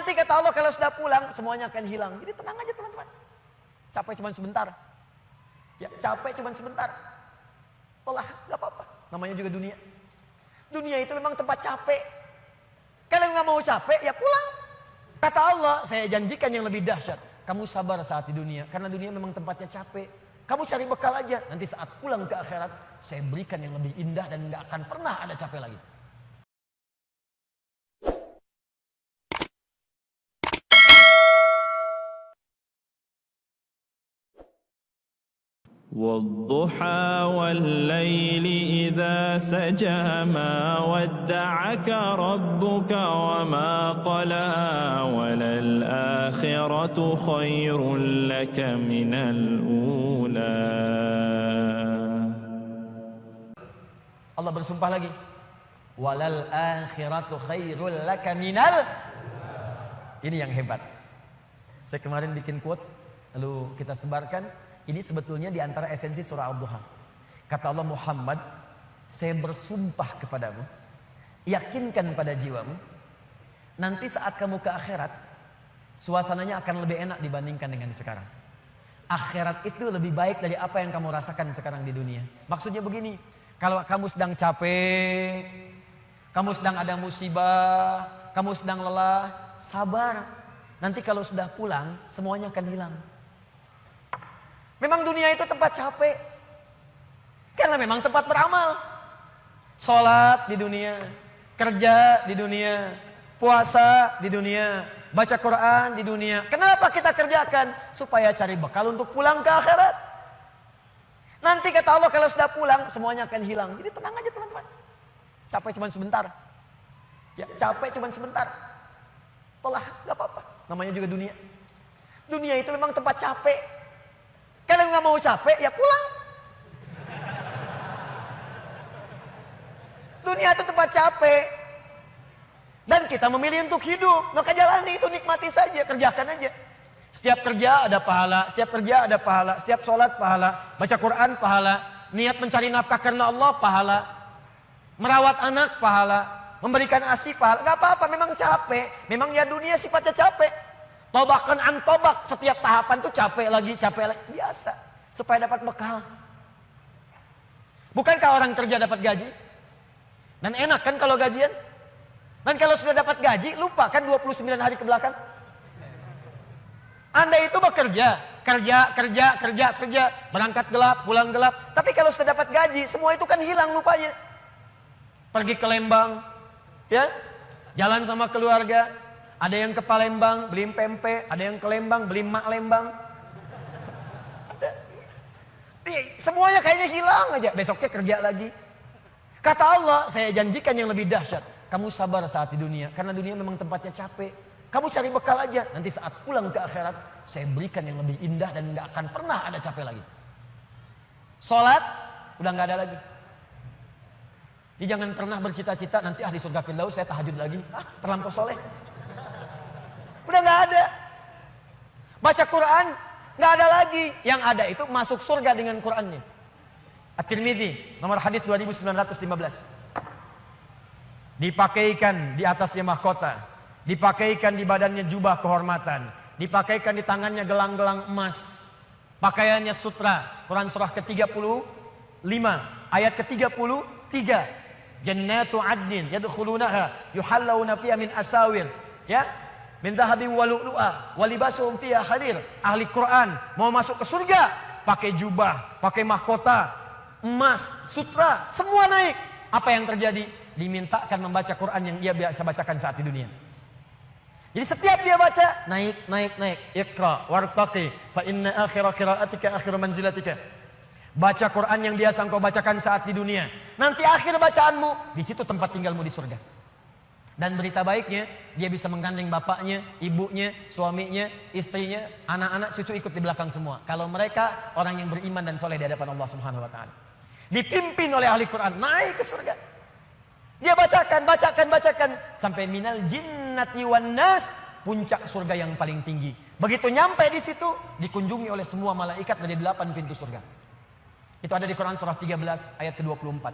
Nanti kata Allah kalau sudah pulang semuanya akan hilang. Jadi tenang aja teman-teman. Capek cuma sebentar. Ya, capek cuma sebentar. Olah, gak apa-apa. Namanya juga dunia. Dunia itu memang tempat capek. Kalau nggak mau capek, ya pulang. Kata Allah, saya janjikan yang lebih dahsyat. Kamu sabar saat di dunia, karena dunia memang tempatnya capek. Kamu cari bekal aja. Nanti saat pulang ke akhirat, saya berikan yang lebih indah dan nggak akan pernah ada capek lagi. والضحى والليل إذا سجى ما ودعك ربك وما قلى وللآخرة خير لك من الأولى. Allah bersumpah lagi, walal akhiratu khairul laka minal. Ini yang hebat. Saya kemarin bikin quotes lalu kita sebarkan. Ini sebetulnya di antara esensi surah Ad-Duha. Kata Allah, Muhammad, saya bersumpah kepadamu, yakinkan pada jiwamu, nanti saat kamu ke akhirat, suasananya akan lebih enak dibandingkan dengan sekarang. Akhirat itu lebih baik dari apa yang kamu rasakan sekarang di dunia. Maksudnya begini, kalau kamu sedang capek, kamu sedang ada musibah, kamu sedang lelah, sabar. Nanti kalau sudah pulang, semuanya akan hilang. Memang dunia itu tempat capek. Karena memang tempat beramal. Sholat di dunia, kerja di dunia, puasa di dunia, baca Quran di dunia. Kenapa kita kerjakan? Supaya cari bekal untuk pulang ke akhirat. Nanti kata Allah kalau sudah pulang semuanya akan hilang. Jadi tenang aja teman-teman. Capek cuma sebentar. Ya, capek cuma sebentar. Olah, gak apa-apa. Namanya juga dunia. Dunia itu memang tempat capek. Kalau nggak mau capek, ya pulang. Dunia itu tempat capek. Dan kita memilih untuk hidup. Maka jalani itu, nikmati saja, kerjakan aja. Setiap kerja ada pahala, setiap kerja ada pahala, setiap sholat pahala, baca Quran pahala, niat mencari nafkah karena Allah pahala, merawat anak pahala, memberikan ASI pahala. Gak apa-apa, memang capek. Memang ya dunia sifatnya capek. Tobakan antobak, setiap tahapan tuh capek lagi, biasa. Supaya dapat bekal. Bukankah orang kerja dapat gaji? Dan enak kan kalau gajian? Dan kalau sudah dapat gaji, lupa kan 29 hari ke belakang? Anda itu bekerja, kerja, berangkat gelap, pulang gelap. Tapi kalau sudah dapat gaji, semua itu kan hilang lupanya. Pergi ke Lembang, ya, jalan sama keluarga. Ada yang ke Palembang beli pempek, ada yang ke Lembang beli mak Lembang. Semuanya kayaknya hilang aja, besoknya kerja lagi. Kata Allah, saya janjikan yang lebih dahsyat. Kamu sabar saat di dunia, karena dunia memang tempatnya capek. Kamu cari bekal aja, nanti saat pulang ke akhirat, saya berikan yang lebih indah dan gak akan pernah ada capek lagi. Sholat, udah gak ada lagi. Jadi jangan pernah bercita-cita nanti di surga Firdaus saya tahajud lagi. Terlampau soleh. Udah gak ada. Baca Quran gak ada lagi. Yang ada itu masuk surga dengan Qurannya. At-Tirmidzi nomor hadis 2915. Dipakaikan di atasnya mahkota, dipakaikan di badannya jubah kehormatan, dipakaikan di tangannya gelang-gelang emas, pakaiannya sutra. Quran surah ke-35 ayat ke-33. Jannatu adnin yadkhulunaha yuhallawna fiha min asawir, ya, min dhahabin wa lu'lu'a wa libasuhum fiha harir. Ahli Quran mau masuk ke surga pakai jubah, pakai mahkota, emas, sutra, semua naik. Apa yang terjadi? Dimintakan membaca Quran yang dia biasa bacakan saat di dunia. Jadi setiap dia baca naik. Iqra wartaqi fa inna akhira qiraatika akhiru manzilatika. Baca Quran yang biasa engkau bacakan saat di dunia. Nanti akhir bacaanmu di situ tempat tinggalmu di surga. Dan berita baiknya, dia bisa menggandeng bapaknya, ibunya, suaminya, istrinya, anak-anak, cucu ikut di belakang semua. Kalau mereka orang yang beriman dan soleh di hadapan Allah Subhanahu wa taala. Dipimpin oleh ahli Quran naik ke surga. Dia bacakan sampai minal jinnati wan nas, puncak surga yang paling tinggi. Begitu nyampe di situ, dikunjungi oleh semua malaikat dari 8 pintu surga. Itu ada di Quran surah 13 ayat ke-24.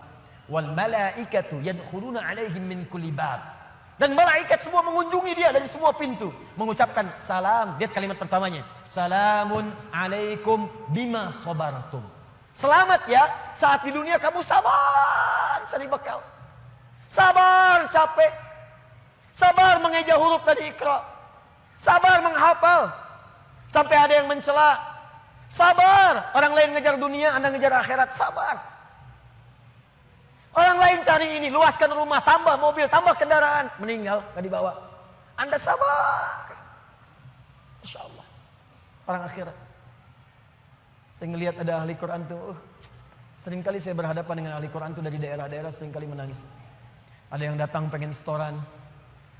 Wal malaikatu yadkhuluna alaihim min kulli bab. Dan malaikat semua mengunjungi dia dari semua pintu. Mengucapkan salam. Lihat kalimat pertamanya. Salamun alaikum bima sabartum. Selamat ya, saat di dunia kamu sabar cari bekal. Sabar capek. Sabar mengeja huruf dari Iqra. Sabar menghafal. Sampai ada yang mencela. Sabar. Orang lain ngejar dunia, Anda ngejar akhirat. Sabar. Orang lain cari ini, luaskan rumah, tambah mobil, tambah kendaraan. Meninggal, gak dibawa. Anda sabar. Masya Allah. Orang akhirat. Saya ngelihat ada ahli Quran tuh. Seringkali saya berhadapan dengan ahli Quran tuh dari daerah-daerah, seringkali menangis. Ada yang datang pengen setoran.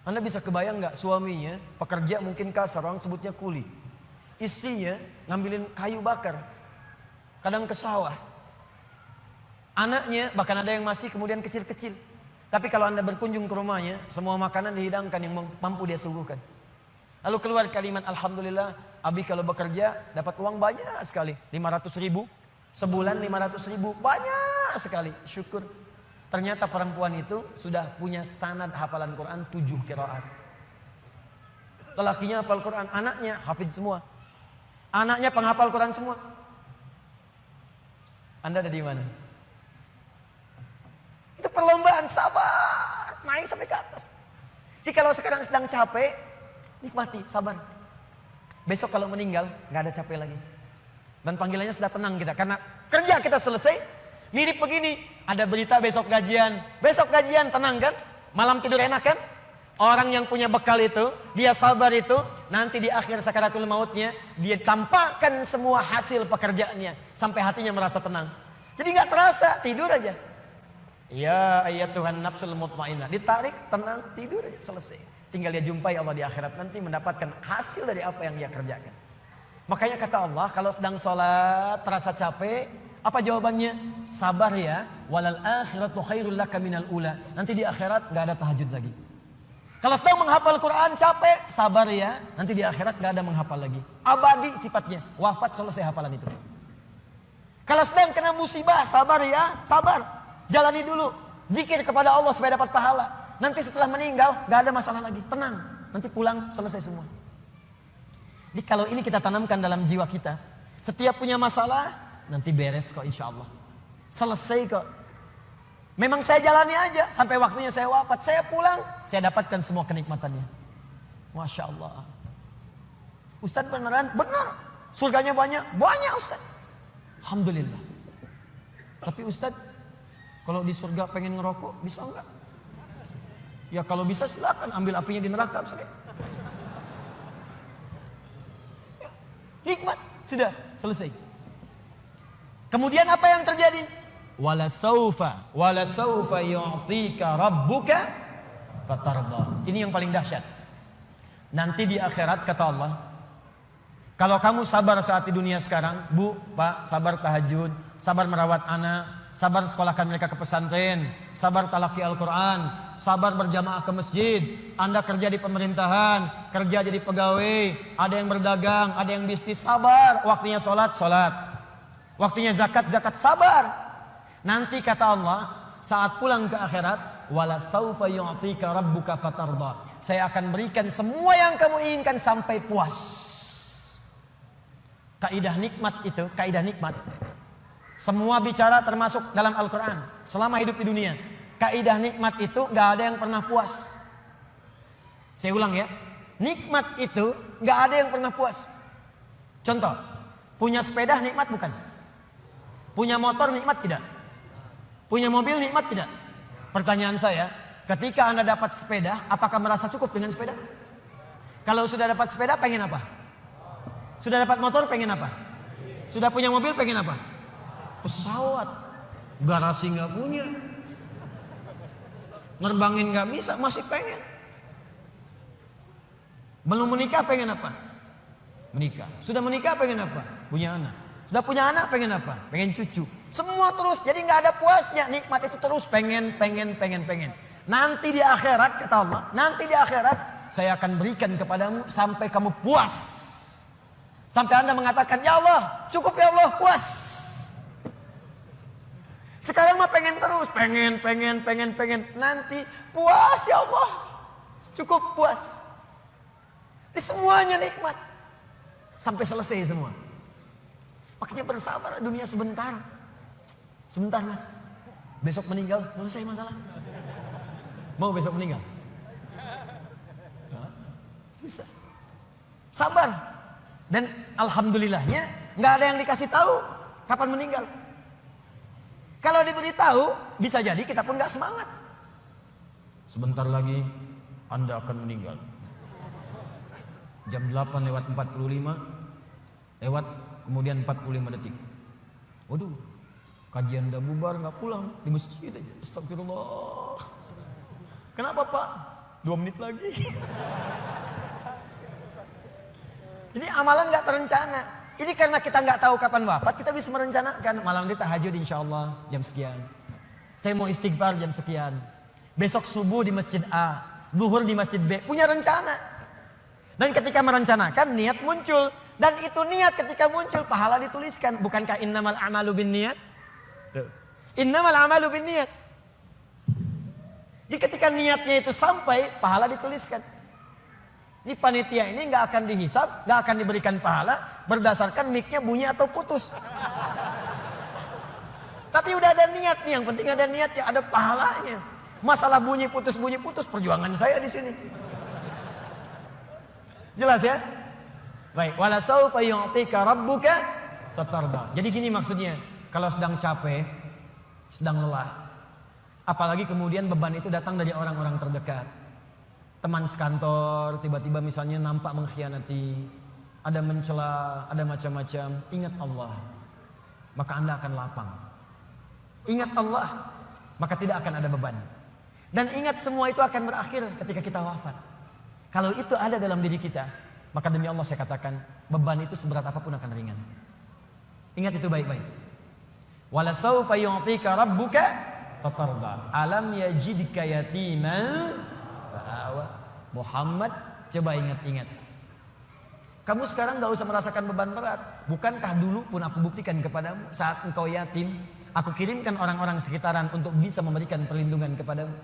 Anda bisa kebayang gak suaminya, pekerja mungkin kasar, orang sebutnya kuli. Istrinya ngambilin kayu bakar. Kadang ke sawah. Anaknya bahkan ada yang masih kemudian kecil-kecil. Tapi kalau Anda berkunjung ke rumahnya, semua makanan dihidangkan yang mampu dia suguhkan. Lalu keluar kalimat, Alhamdulillah, Abi kalau bekerja dapat uang banyak sekali. 500 ribu, sebulan 500 ribu, banyak sekali. Syukur. Ternyata perempuan itu sudah punya sanad hafalan Quran 7 qiraat. Lelakinya hafal Quran, anaknya hafid semua. Anaknya penghafal Quran semua. Anda ada di mana? Itu perlombaan, sabar, naik sampai ke atas. Jadi kalau sekarang sedang capek, nikmati, sabar. Besok kalau meninggal, nggak ada capek lagi. Dan panggilannya sudah tenang kita, karena kerja kita selesai. Mirip begini, ada berita besok gajian, tenang kan? Malam tidur enak kan? Orang yang punya bekal itu, dia sabar itu, nanti di akhir sakaratul mautnya, dia tampakkan semua hasil pekerjaannya, sampai hatinya merasa tenang. Jadi nggak terasa, tidur aja. Ya ayat Tuhan nafsul mutmainnah, ditarik, tenang, tidur aja, selesai. Tinggal dia jumpai Allah di akhirat nanti mendapatkan hasil dari apa yang dia kerjakan. Makanya kata Allah, kalau sedang sholat terasa capek, apa jawabannya? Sabar ya, walal akhiratu khairul laka minal ula. Nanti di akhirat gak ada tahajud lagi. Kalau sedang menghafal Quran capek, sabar ya, nanti di akhirat gak ada menghafal lagi. Abadi sifatnya, wafat selesai hafalan itu. Kalau sedang kena musibah, sabar ya, sabar. Jalani dulu, zikir kepada Allah supaya dapat pahala. Nanti setelah meninggal, gak ada masalah lagi, tenang. Nanti pulang, selesai semua. Jadi kalau ini kita tanamkan dalam jiwa kita, setiap punya masalah, nanti beres kok insya Allah. Selesai kok. Memang saya jalani aja, sampai waktunya saya wafat. Saya pulang, saya dapatkan semua kenikmatannya. Masya Allah. Ustadz beneran? Benar. Surganya banyak? Banyak Ustadz. Alhamdulillah. Tapi Ustadz, kalau di surga pengen ngerokok, bisa enggak? Ya kalau bisa silakan ambil apinya di neraka. Ya, nikmat, sudah selesai. Kemudian apa yang terjadi? Wala saufa yu'tika rabbuka fatarda. Ini yang paling dahsyat. Nanti di akhirat kata Allah, kalau kamu sabar saat di dunia sekarang, Bu, Pak, sabar tahajud, sabar merawat anak, sabar sekolahkan mereka ke pesantren, sabar talaki Al-Quran, sabar berjamaah ke masjid, Anda kerja di pemerintahan, kerja jadi pegawai, ada yang berdagang, ada yang bisnis, sabar. Waktunya sholat, sholat. Waktunya zakat, zakat, sabar. Nanti kata Allah, saat pulang ke akhirat, wala saufa yu'tika rabbuka fatarda. Saya akan berikan semua yang kamu inginkan sampai puas. Kaidah nikmat itu, kaidah nikmat. Semua bicara termasuk dalam Al-Quran. Selama hidup di dunia, kaidah nikmat itu gak ada yang pernah puas. Saya ulang ya, nikmat itu gak ada yang pernah puas. Contoh, punya sepeda nikmat bukan? Punya motor nikmat tidak? Punya mobil nikmat tidak? Pertanyaan saya, ketika Anda dapat sepeda, apakah merasa cukup dengan sepeda? Kalau sudah dapat sepeda, pengen apa? Sudah dapat motor, pengen apa? Sudah punya mobil, pengen apa? Pesawat. Garasi gak punya, nerbangin gak bisa, masih pengen. Belum menikah, pengen apa? Menikah. Sudah menikah, pengen apa? Punya anak. Sudah punya anak, pengen apa? Pengen cucu. Semua terus, jadi gak ada puasnya. Nikmat itu terus pengen. Nanti di akhirat, kata Allah, nanti di akhirat saya akan berikan kepadamu sampai kamu puas. Sampai Anda mengatakan, ya Allah, cukup ya Allah, puas. Sekarang mah pengen terus, pengen. Nanti puas ya Allah. Cukup puas. Ini semuanya nikmat. Sampai selesai semua. Makanya bersabar, dunia sebentar. Sebentar mas. Besok meninggal, selesai masalah. Mau besok meninggal? Susah. Sabar. Dan alhamdulillahnya nggak ada yang dikasih tahu kapan meninggal. Kalau diberitahu, bisa jadi kita pun nggak semangat. Sebentar lagi Anda akan meninggal. Jam 8:45 lewat kemudian 45 detik. Waduh, kajian udah bubar nggak pulang di masjid aja. Astagfirullah. Kenapa Pak? 2 menit lagi. Ini amalan nggak terencana. Ini karena kita nggak tahu kapan wafat, kita bisa merencanakan. Malam ini tahajud insya Allah jam sekian. Saya mau istighfar jam sekian. Besok subuh di masjid A, zuhur di masjid B. Punya rencana. Dan ketika merencanakan, niat muncul. Dan itu niat ketika muncul, pahala dituliskan. Bukankah innamal a'malu bin niat? Innamal a'malu bin niat. Di ketika niatnya itu sampai, pahala dituliskan. Ini panitia ini nggak akan dihisab, nggak akan diberikan pahala berdasarkan mic-nya bunyi atau putus. Tapi udah ada niat nih, yang penting ada niat ya, ada pahalanya. Masalah bunyi putus perjuangan saya di sini. Jelas ya? Baik, wala saufa yu'tika rabbuka fatarda. Jadi gini maksudnya, kalau sedang capek, sedang lelah, apalagi kemudian beban itu datang dari orang-orang terdekat. Teman sekantor tiba-tiba misalnya nampak mengkhianati, ada mencela, ada macam-macam. Ingat Allah, maka Anda akan lapang. Ingat Allah, maka tidak akan ada beban. Dan ingat semua itu akan berakhir ketika kita wafat. Kalau itu ada dalam diri kita, maka demi Allah saya katakan, beban itu seberat apapun akan ringan. Ingat itu baik-baik. Wala saufa yu'tika rabbuka fatarda. Alam yajidka yatiman fa'awa. Muhammad, coba ingat-ingat. Kamu sekarang gak usah merasakan beban berat. Bukankah dulu pun aku buktikan kepadamu, saat engkau yatim, aku kirimkan orang-orang sekitaran untuk bisa memberikan perlindungan kepadamu.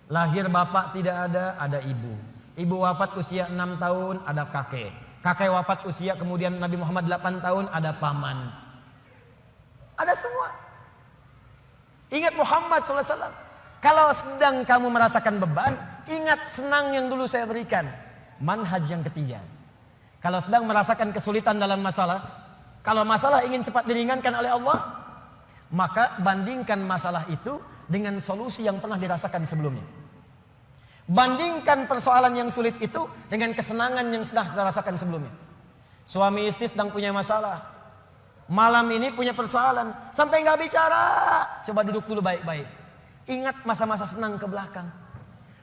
Lahir bapak tidak ada ibu. Ibu wafat usia 6 tahun, ada kakek. Kakek wafat usia kemudian Nabi Muhammad 8 tahun, ada paman. Ada semua. Ingat Muhammad SAW. Kalau sedang kamu merasakan beban, ingat senang yang dulu saya berikan. Manhaj yang ketiga. Kalau sedang merasakan kesulitan dalam masalah, kalau masalah ingin cepat diringankan oleh Allah, maka bandingkan masalah itu dengan solusi yang pernah dirasakan sebelumnya. Bandingkan persoalan yang sulit itu dengan kesenangan yang sudah dirasakan sebelumnya. Suami istri sedang punya masalah. Malam ini punya persoalan. Sampai nggak bicara. Coba duduk dulu baik-baik. Ingat masa-masa senang ke belakang.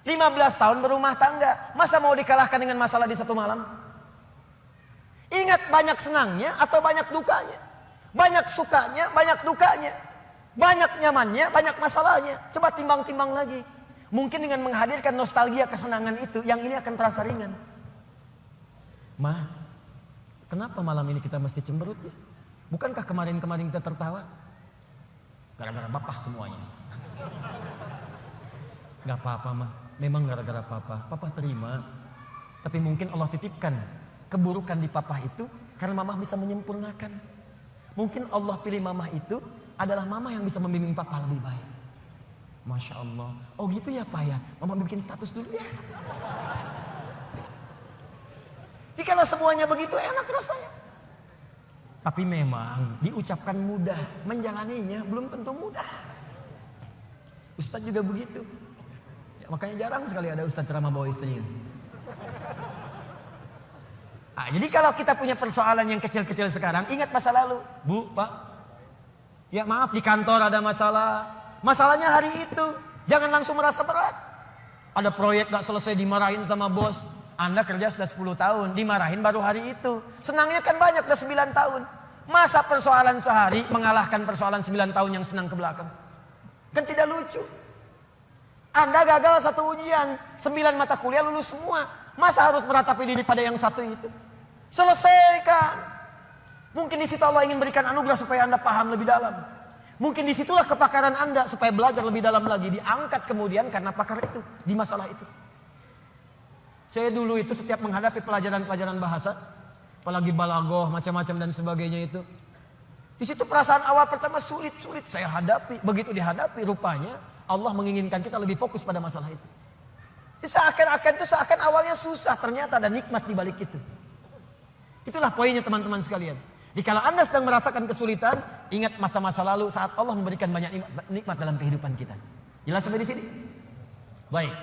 15 tahun berumah tangga. Masa mau dikalahkan dengan masalah di satu malam? Ingat banyak senangnya atau banyak dukanya. Banyak sukanya, banyak dukanya. Banyak nyamannya, banyak masalahnya. Coba timbang-timbang lagi. Mungkin dengan menghadirkan nostalgia kesenangan itu, yang ini akan terasa ringan. Ma, kenapa malam ini kita mesti cemberut ya? Bukankah kemarin-kemarin kita tertawa? Gara-gara bapak semuanya. Gak apa-apa mah, memang gara-gara papa. Papa terima. Tapi mungkin Allah titipkan keburukan di papa itu karena mamah bisa menyempurnakan. Mungkin Allah pilih mamah itu adalah mamah yang bisa membimbing papa lebih baik. Masya Allah. Oh gitu ya Pak ya. Mama bikin status dulu ya. Jadi kalau semuanya begitu enak rasanya. Tapi memang diucapkan mudah, menjalaninya belum tentu mudah. Ustadz juga begitu. Ya, makanya jarang sekali ada ustadz ceramah bawa istrinya. Nah, jadi kalau kita punya persoalan yang kecil-kecil sekarang, ingat masa lalu. Bu, Pak. Ya maaf di kantor ada masalah. Masalahnya hari itu. Jangan langsung merasa berat. Ada proyek gak selesai dimarahin sama bos. Anda kerja sudah 10 tahun. Dimarahin baru hari itu. Senangnya kan banyak udah 9 tahun. Masa persoalan sehari mengalahkan persoalan 9 tahun yang senang ke belakang? Kan tidak lucu. Anda gagal satu ujian. 9 mata kuliah lulus semua. Masa harus meratapi diri pada yang satu itu? Selesaikan. Mungkin di situ Allah ingin berikan anugerah supaya Anda paham lebih dalam. Mungkin disitulah kepakaran Anda supaya belajar lebih dalam lagi. Diangkat kemudian karena pakar itu. Di masalah itu. Saya dulu itu setiap menghadapi pelajaran-pelajaran bahasa, apalagi balaghah, macam-macam dan sebagainya itu. Di situ perasaan awal pertama sulit saya hadapi. Begitu dihadapi, rupanya Allah menginginkan kita lebih fokus pada masalah itu. Seakan awalnya susah, ternyata ada nikmat di balik itu. Itulah poinnya teman-teman sekalian. Jika Anda sedang merasakan kesulitan, ingat masa-masa lalu saat Allah memberikan banyak nikmat dalam kehidupan kita. Jelas sampai di sini? Baik.